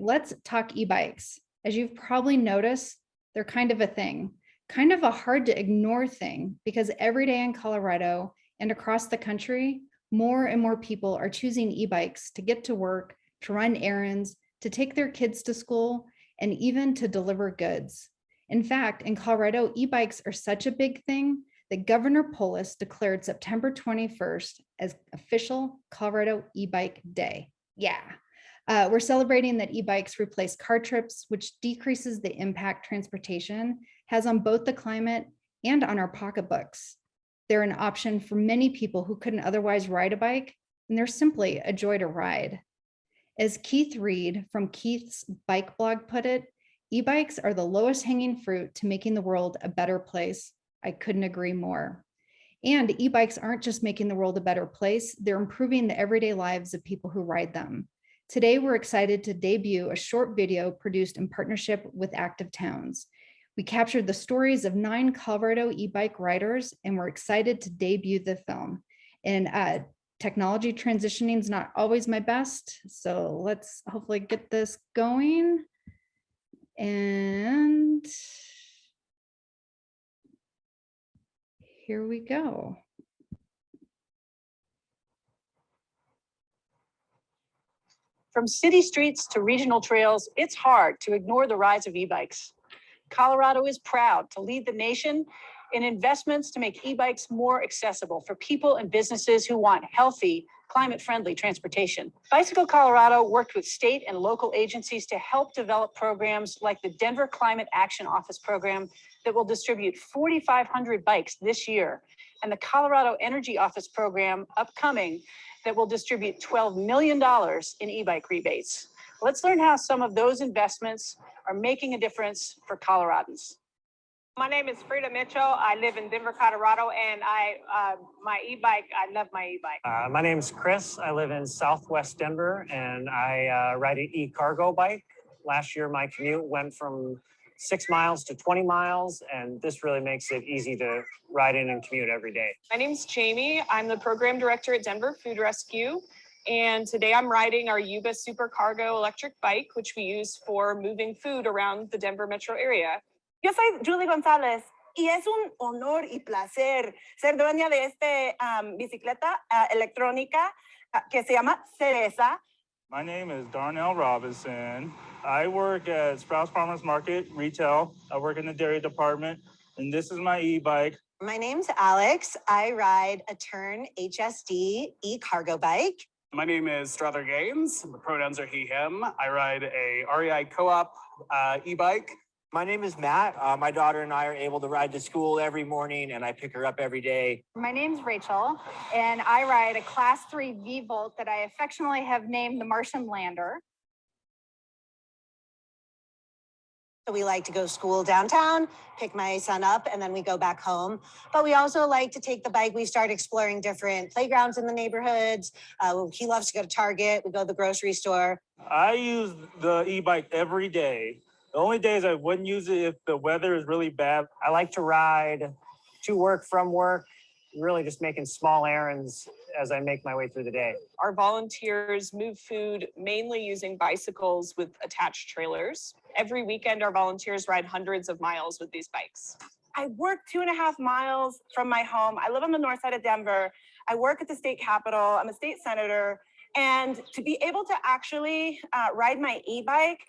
let's talk e-bikes. As you've probably noticed, they're kind of a thing, kind of a hard to ignore thing, because every day in Colorado and across the country, more and more people are choosing e-bikes to get to work, to run errands, to take their kids to school, and even to deliver goods. In fact, in Colorado, e-bikes are such a big thing that Governor Polis declared September 21st as official Colorado e-bike day. Yeah. We're celebrating that e-bikes replace car trips, which decreases the impact transportation has on both the climate and on our pocketbooks. They're an option for many people who couldn't otherwise ride a bike, and they're simply a joy to ride. As Keith Reed from Keith's Bike Blog put it, e-bikes are the lowest hanging fruit to making the world a better place. I couldn't agree more. And e-bikes aren't just making the world a better place, they're improving the everyday lives of people who ride them. Today, we're excited to debut a short video produced in partnership with Active Towns. We captured the stories of 9 Colorado e-bike riders, and we're excited to debut the film. And technology transitioning is not always my best, so let's hopefully get this going. And here we go. From city streets to regional trails, it's hard to ignore the rise of e-bikes. Colorado is proud to lead the nation in investments to make e-bikes more accessible for people and businesses who want healthy, climate-friendly transportation. Bicycle Colorado worked with state and local agencies to help develop programs like the Denver Climate Action Office program that will distribute 4,500 bikes this year, and the Colorado Energy Office program upcoming that will distribute $12 million in e-bike rebates. Let's learn how some of those investments are making a difference for Coloradans. My name is Frida Mitchell. I live in Denver, Colorado, and I love my e-bike. My name is Chris. I live in Southwest Denver, and I ride an e-cargo bike. Last year, my commute went from 6 miles to 20 miles, and this really makes it easy to ride in and commute every day. My name's Jamie. I'm the program director at Denver Food Rescue, and today I'm riding our Yuba Supercargo electric bike, which we use for moving food around the Denver metro area. Yo soy Julie González y es un honor y placer ser dueña de esta bicicleta electrónica que se llama Cereza. My name is Darnell Robinson. I work at Sprouts Farmers Market retail. I work in the dairy department, and this is my e-bike. My name's Alex. I ride a Turn HSD e-cargo bike. My name is Strother Gaines. The pronouns are he, him. I ride a REI co-op e-bike. My name is Matt. My daughter and I are able to ride to school every morning, and I pick her up every day. My name's Rachel, and I ride a Class 3 V-Volt that I affectionately have named the Martian Lander. So we like to go to school downtown, pick my son up, and then we go back home. But we also like to take the bike. We start exploring different playgrounds in the neighborhoods. He loves to go to Target. We go to the grocery store. I use the e-bike every day. The only days I wouldn't use it if the weather is really bad. I like to ride to work, from work, really just making small errands as I make my way through the day. Our volunteers move food mainly using bicycles with attached trailers. Every weekend, our volunteers ride hundreds of miles with these bikes. I work 2.5 miles from my home. I live on the north side of Denver. I work at the state capitol. I'm a state senator. And to be able to actually ride my e-bike,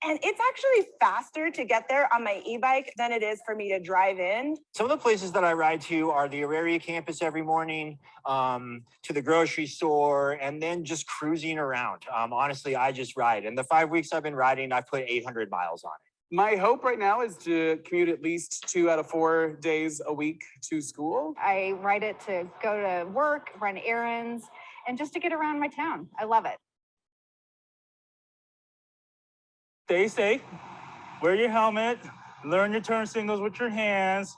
and it's actually faster to get there on my e-bike than it is for me to drive in. Some of the places that I ride to are the Auraria campus every morning, to the grocery store, and then just cruising around. Honestly, I just ride. In the 5 weeks I've been riding, I've put 800 miles on it. My hope right now is to commute at least 2 out of 4 days a week to school. I ride it to go to work, run errands, and just to get around my town. I love it. Stay safe, wear your helmet, learn your turn signals with your hands,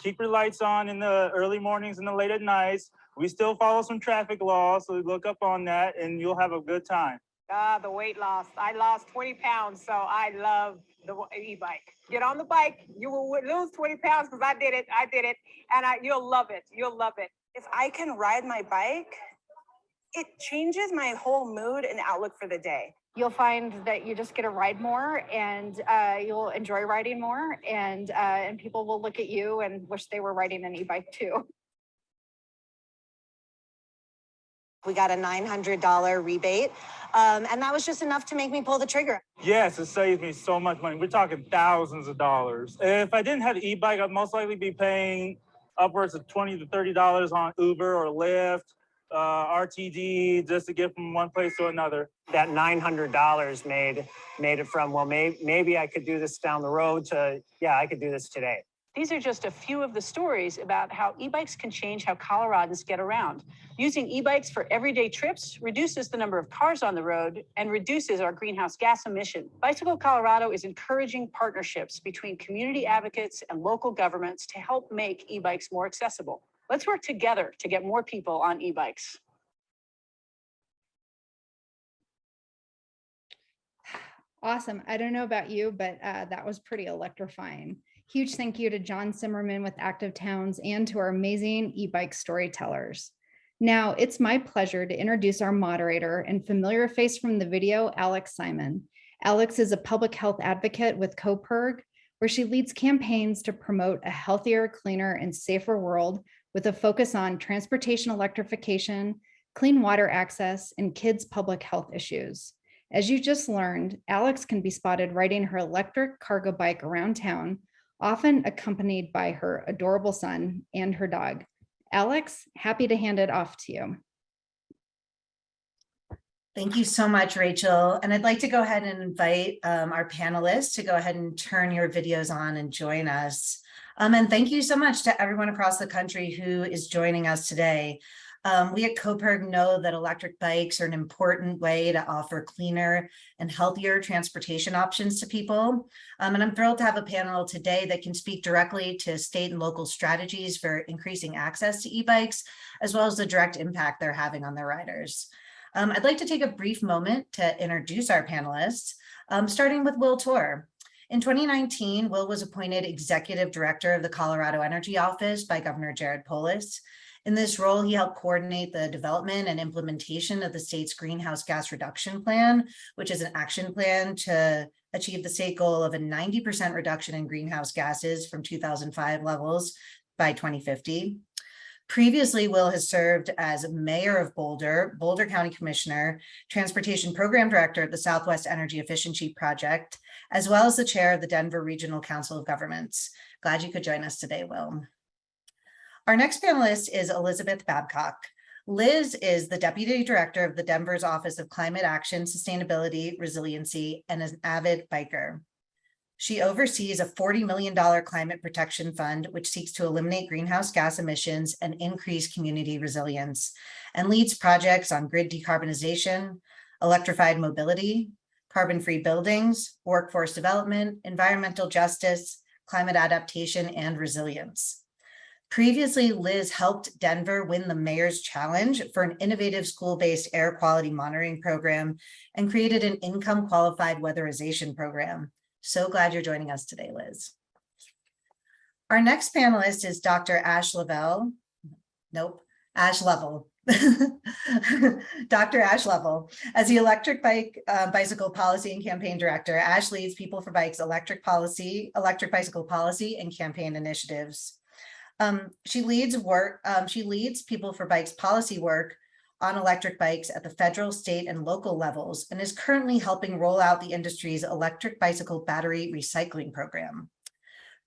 keep your lights on in the early mornings and the late at nights. We still follow some traffic laws, so look up on that and you'll have a good time. The weight loss. I lost 20 pounds, so I love the e-bike. Get on the bike, you will lose 20 pounds because I did it, and you'll love it, you'll love it. If I can ride my bike, it changes my whole mood and outlook for the day. You'll find that you just get to ride more, and you'll enjoy riding more, and people will look at you and wish they were riding an e-bike too. We got a $900 rebate, and that was just enough to make me pull the trigger. Yes, it saves me so much money. We're talking thousands of dollars. If I didn't have the e-bike, I'd most likely be paying upwards of $20 to $30 on Uber or Lyft, RTD, just to get from one place to another. That $900 made it from, well, maybe I could do this down the road to, yeah, I could do this today. These are just a few of the stories about how e-bikes can change how Coloradans get around. Using e-bikes for everyday trips reduces the number of cars on the road and reduces our greenhouse gas emission. Bicycle Colorado is encouraging partnerships between community advocates and local governments to help make e-bikes more accessible. Let's work together to get more people on e-bikes. Awesome. I don't know about you, but that was pretty electrifying. Huge thank you to John Zimmerman with Active Towns and to our amazing e-bike storytellers. Now it's my pleasure to introduce our moderator and familiar face from the video, Alex Simon. Alex is a public health advocate with CoPIRG, where she leads campaigns to promote a healthier, cleaner, and safer world with a focus on transportation electrification, clean water access, and kids' public health issues. As you just learned, Alex can be spotted riding her electric cargo bike around town, often accompanied by her adorable son and her dog. Alex, happy to hand it off to you. Thank you so much, Rachel. And I'd like to go ahead and invite our panelists to go ahead and turn your videos on and join us. And thank you so much to everyone across the country who is joining us today. We at CoPIRG know that electric bikes are an important way to offer cleaner and healthier transportation options to people. And I'm thrilled to have a panel today that can speak directly to state and local strategies for increasing access to e-bikes, as well as the direct impact they're having on their riders. I'd like to take a brief moment to introduce our panelists, starting with Will Torr. In 2019, Will was appointed Executive Director of the Colorado Energy Office by Governor Jared Polis. In this role, he helped coordinate the development and implementation of the state's greenhouse gas reduction plan, which is an action plan to achieve the state goal of a 90% reduction in greenhouse gases from 2005 levels by 2050. Previously, Will has served as mayor of Boulder, Boulder County Commissioner, Transportation Program Director at the Southwest Energy Efficiency Project, as well as the chair of the Denver Regional Council of Governments. Glad you could join us today, Will. Our next panelist is Elizabeth Babcock. Liz is the Deputy Director of the Denver's Office of Climate Action, Sustainability, Resiliency, and is an avid biker. She oversees a $40 million climate protection fund, which seeks to eliminate greenhouse gas emissions and increase community resilience, and leads projects on grid decarbonization, electrified mobility, carbon-free buildings, workforce development, environmental justice, climate adaptation, and resilience. Previously, Liz helped Denver win the Mayor's Challenge for an innovative school-based air quality monitoring program and created an income-qualified weatherization program. So glad you're joining us today, Liz. Our next panelist is Dr. Ash Lovell. Ash Lovell. Dr. Ash Lovell. As the Electric Bicycle Policy and Campaign Director, Ash leads People for Bikes electric bicycle policy and campaign initiatives. She leads People for Bikes policy work on electric bikes at the federal, state, and local levels, and is currently helping roll out the industry's electric bicycle battery recycling program.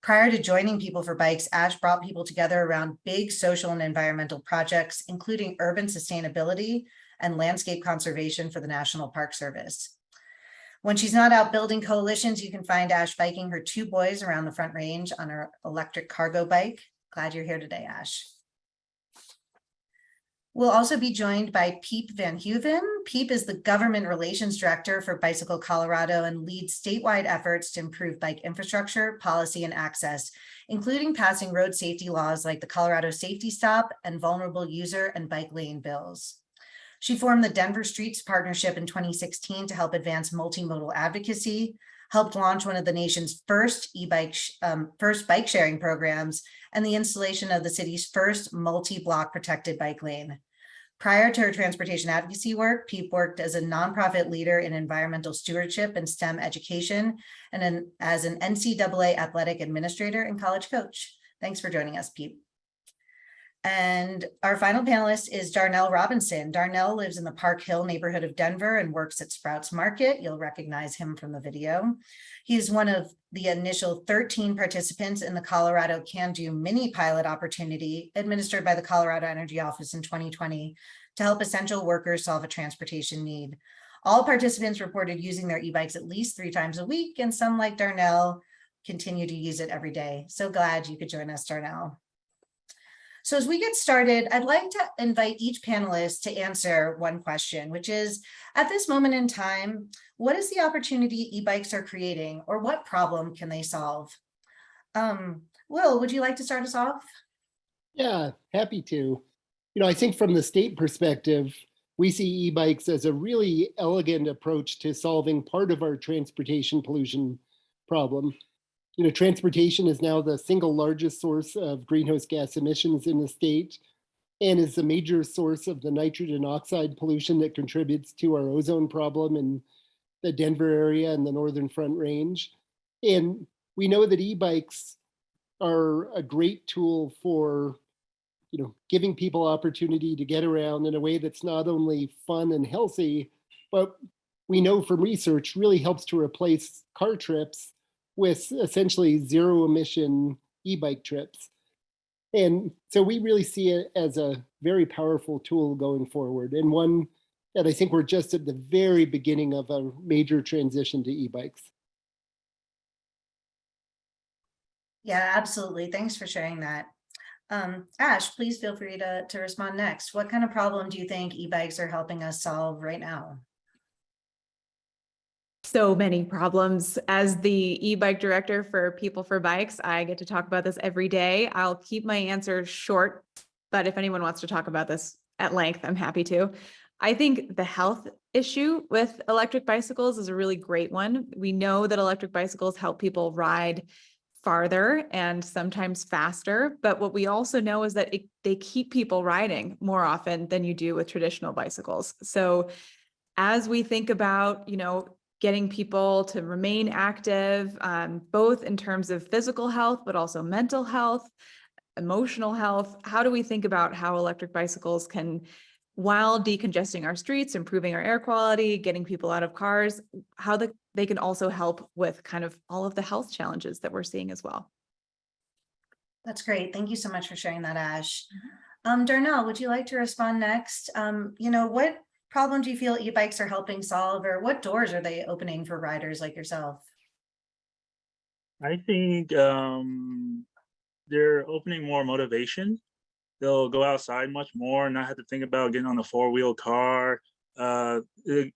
Prior to joining People for Bikes, Ash brought people together around big social and environmental projects, including urban sustainability and landscape conservation for the National Park Service. When she's not out building coalitions, you can find Ash biking her two boys around the Front Range on her electric cargo bike. Glad you're here today, Ash. We'll also be joined by Peep Van Heuven. Peep is the Government Relations Director for Bicycle Colorado and leads statewide efforts to improve bike infrastructure, policy, and access, including passing road safety laws like the Colorado Safety Stop and Vulnerable User and Bike Lane bills. She formed the Denver Streets Partnership in 2016 to help advance multimodal advocacy, helped launch one of the nation's first bike sharing programs, and the installation of the city's first multi-block protected bike lane. Prior to her transportation advocacy work, Peep worked as a nonprofit leader in environmental stewardship and STEM education, and as an NCAA athletic administrator and college coach. Thanks for joining us, Peep. And our final panelist is Darnell Robinson. Darnell lives in the Park Hill neighborhood of Denver and works at Sprouts Market. You'll recognize him from the video. He's one of the initial 13 participants in the Colorado Can Do mini pilot opportunity administered by the Colorado Energy Office in 2020 to help essential workers solve a transportation need. All participants reported using their e-bikes at least 3 times a week, and some, like Darnell, continue to use it every day. So glad you could join us, Darnell. So as we get started, I'd like to invite each panelist to answer one question, which is, at this moment in time, what is the opportunity e-bikes are creating, or what problem can they solve? Will, would you like to start us off? Yeah, happy to. I think from the state perspective, we see e-bikes as a really elegant approach to solving part of our transportation pollution problem. Transportation is now the single largest source of greenhouse gas emissions in the state and is a major source of the nitrogen oxide pollution that contributes to our ozone problem in the Denver area and the Northern Front Range. And we know that e-bikes are a great tool for, giving people opportunity to get around in a way that's not only fun and healthy, but we know from research really helps to replace car trips with essentially zero emission e-bike trips. And so we really see it as a very powerful tool going forward, and one that I think we're just at the very beginning of a major transition to e-bikes. Yeah, absolutely. Thanks for sharing that. Ash, please feel free to respond next. What kind of problem do you think e-bikes are helping us solve right now? So many problems. As the e-bike director for People for Bikes, I get to talk about this every day. I'll keep my answers short, but if anyone wants to talk about this at length, I'm happy to. I think the health issue with electric bicycles is a really great one. We know that electric bicycles help people ride farther and sometimes faster, but what we also know is that they keep people riding more often than you do with traditional bicycles. So as we think about, getting people to remain active, both in terms of physical health, but also mental health, emotional health. How do we think about how electric bicycles can, while decongesting our streets, improving our air quality, getting people out of cars, how they can also help with kind of all of the health challenges that we're seeing as well? That's great. Thank you so much for sharing that, Ash. Darnell, would you like to respond next? What problem do you feel e-bikes are helping solve, or what doors are they opening for riders like yourself? I think they're opening more motivation. They'll go outside much more and not have to think about getting on a 4-wheel car. It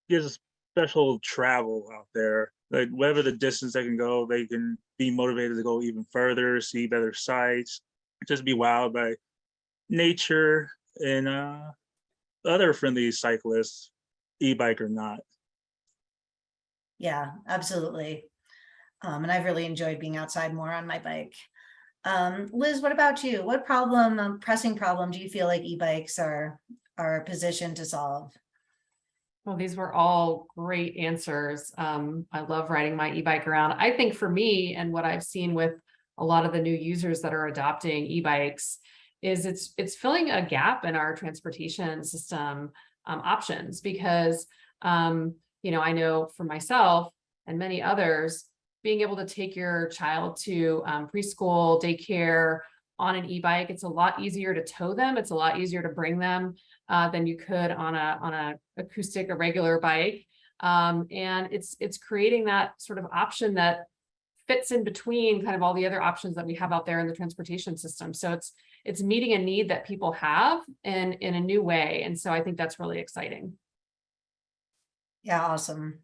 gives special travel out there. Like whatever the distance they can go, they can be motivated to go even further, see better sights, just be wowed by nature and other friendly cyclists, e-bike or not. Yeah, absolutely. And I've really enjoyed being outside more on my bike. Liz, what about you? What pressing problem do you feel like e-bikes are positioned to solve? Well, these were all great answers. I love riding my e-bike around. I think for me, and what I've seen with a lot of the new users that are adopting e-bikes, is it's filling a gap in our transportation system options, because I know for myself and many others, being able to take your child to preschool, daycare on an e-bike, it's a lot easier to tow them. It's a lot easier to bring them than you could on a acoustic, a regular bike. And it's creating that sort of option that fits in between kind of all the other options that we have out there in the transportation system. So it's meeting a need that people have in a new way. And so I think that's really exciting. Yeah, awesome.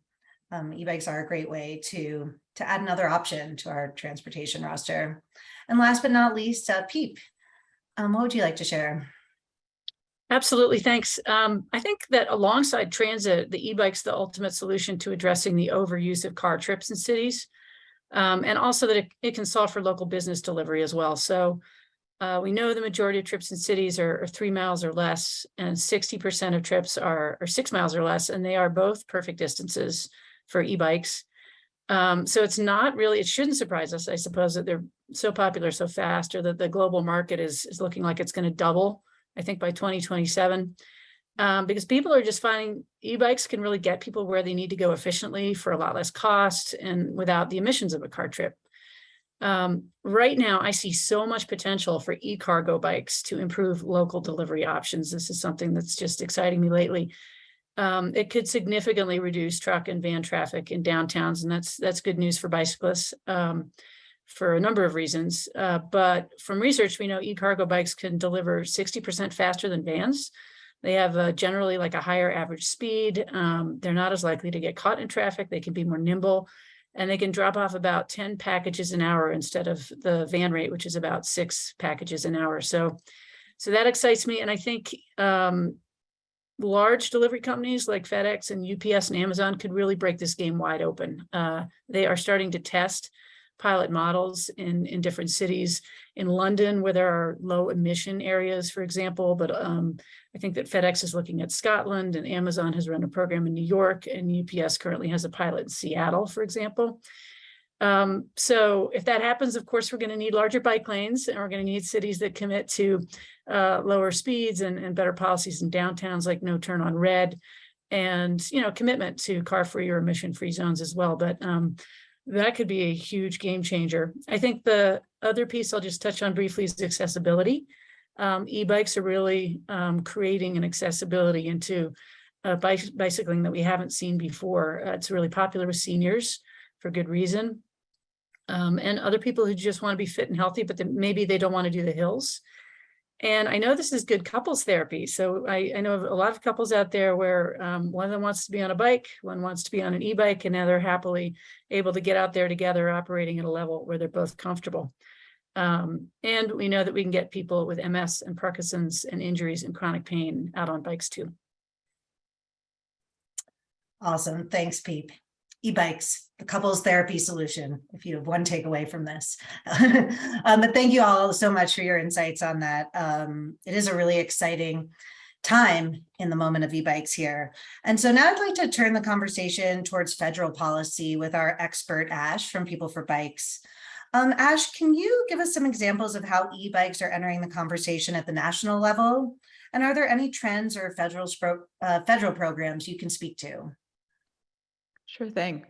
E-bikes are a great way to add another option to our transportation roster. And last but not least, Peep, what would you like to share? Absolutely, thanks. I think that alongside transit, the e-bike's the ultimate solution to addressing the overuse of car trips in cities. And also that it can solve for local business delivery as well. So We know the majority of trips in cities are 3 miles or less, and 60% of trips are 6 miles or less, and they are both perfect distances for e-bikes. So it's not really, it shouldn't surprise us, I suppose, that they're so popular so fast, or that the global market is looking like it's going to double, I think, by 2027. Because people are just finding e-bikes can really get people where they need to go efficiently for a lot less cost and without the emissions of a car trip. Right now, I see so much potential for e-cargo bikes to improve local delivery options. This is something that's just exciting me lately. It could significantly reduce truck and van traffic in downtowns, and that's good news for bicyclists for a number of reasons. But from research, we know e-cargo bikes can deliver 60% faster than vans. They have generally like a higher average speed. They're not as likely to get caught in traffic. They can be more nimble, and they can drop off about 10 packages an hour instead of the van rate, which is about 6 packages an hour. So that excites me. And I think large delivery companies like FedEx and UPS and Amazon could really break this game wide open. They are starting to test pilot models in different cities. In London, where there are low emission areas, for example, but I think that FedEx is looking at Scotland, and Amazon has run a program in New York, and UPS currently has a pilot in Seattle, for example. So if that happens, of course, we're going to need larger bike lanes, and we're going to need cities that commit to lower speeds and better policies in downtowns, like no turn on red, and commitment to car-free or emission-free zones as well. But that could be a huge game changer. I think the other piece I'll just touch on briefly is accessibility. E-bikes are really creating an accessibility into bicycling that we haven't seen before. It's really popular with seniors for good reason. And other people who just want to be fit and healthy, but then maybe they don't want to do the hills. And I know this is good couples therapy. So I know of a lot of couples out there where one of them wants to be on a bike, one wants to be on an e-bike, and now they're happily able to get out there together, operating at a level where they're both comfortable. And we know that we can get people with MS and Parkinson's and injuries and chronic pain out on bikes too. Awesome. Thanks, Peep. E-bikes, the couples therapy solution, if you have one takeaway from this. But thank you all so much for your insights on that. It is a really exciting time in the moment of e-bikes here. And so now I'd like to turn the conversation towards federal policy with our expert, Ash, from People for Bikes. Ash, can you give us some examples of how e-bikes are entering the conversation at the national level? And are there any trends or federal programs you can speak to? Sure thing.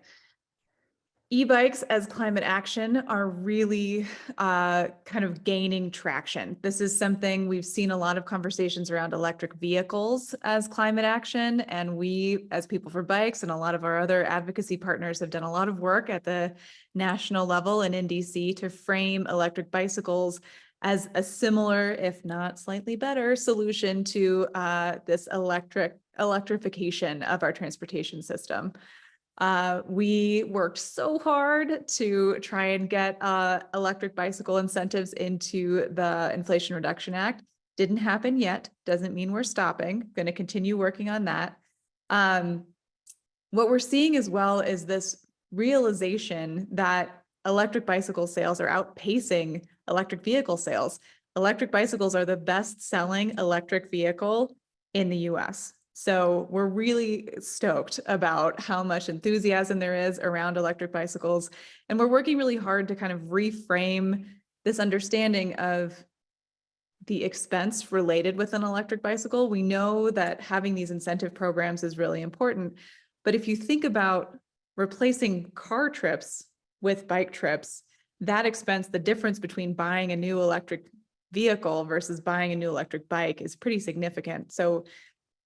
E-bikes as climate action are really kind of gaining traction. This is something we've seen a lot of conversations around electric vehicles as climate action. And we, as People for Bikes and a lot of our other advocacy partners, have done a lot of work at the national level and in DC to frame electric bicycles as a similar, if not slightly better, solution to this electrification of our transportation system. We worked so hard to try and get electric bicycle incentives into the Inflation Reduction Act. Didn't happen yet. Doesn't mean we're stopping. Going to continue working on that. What we're seeing as well is this realization that electric bicycle sales are outpacing electric vehicle sales. Electric bicycles are the best-selling electric vehicle in the US. So we're really stoked about how much enthusiasm there is around electric bicycles. And we're working really hard to kind of reframe this understanding of the expense related with an electric bicycle. We know that having these incentive programs is really important. But if you think about replacing car trips with bike trips, that expense, the difference between buying a new electric vehicle versus buying a new electric bike is pretty significant. So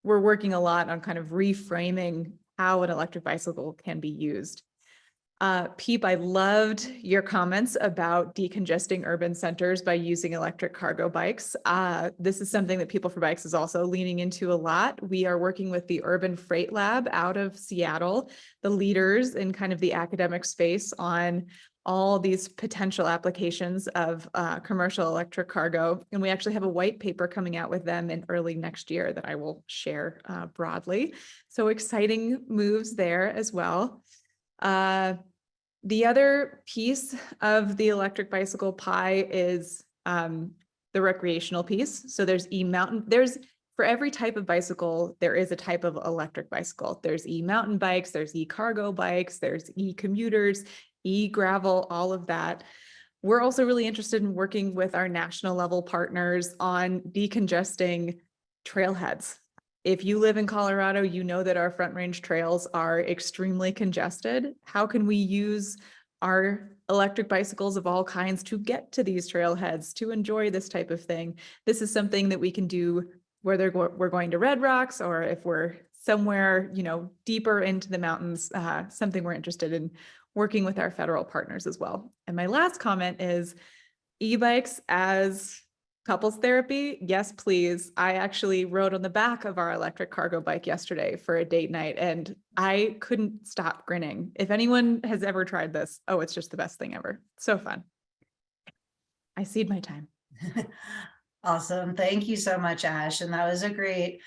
we're working a lot on kind of reframing how an electric bicycle can be used. Peep, I loved your comments about decongesting urban centers by using electric cargo bikes. This is something that People for Bikes is also leaning into a lot. We are working with the Urban Freight Lab out of Seattle, the leaders in kind of the academic space on all these potential applications of commercial electric cargo. And we actually have a white paper coming out with them in early next year that I will share broadly. So exciting moves there as well. The other piece of the electric bicycle pie is the recreational piece. So there's e-mountain, for every type of bicycle, there is a type of electric bicycle. There's e-mountain bikes, there's e-cargo bikes, there's e-commuters, e-gravel, all of that. We're also really interested in working with our national level partners on decongesting trailheads. If you live in Colorado, you know that our Front Range trails are extremely congested. How can we use our electric bicycles of all kinds to get to these trailheads, to enjoy this type of thing? This is something that we can do whether we're going to Red Rocks or if we're somewhere, deeper into the mountains, something we're interested in working with our federal partners as well. And my last comment is e-bikes as couples therapy. Yes, please. I actually rode on the back of our electric cargo bike yesterday for a date night and I couldn't stop grinning. If anyone has ever tried this, oh, it's just the best thing ever. So fun. I cede my time. Awesome. Thank you so much, Ash. And that was a great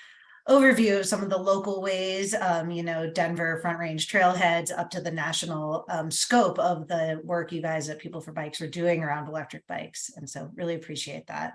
overview of some of the local ways, Denver Front Range trailheads up to the national scope of the work you guys at People for Bikes are doing around electric bikes. And so really appreciate that.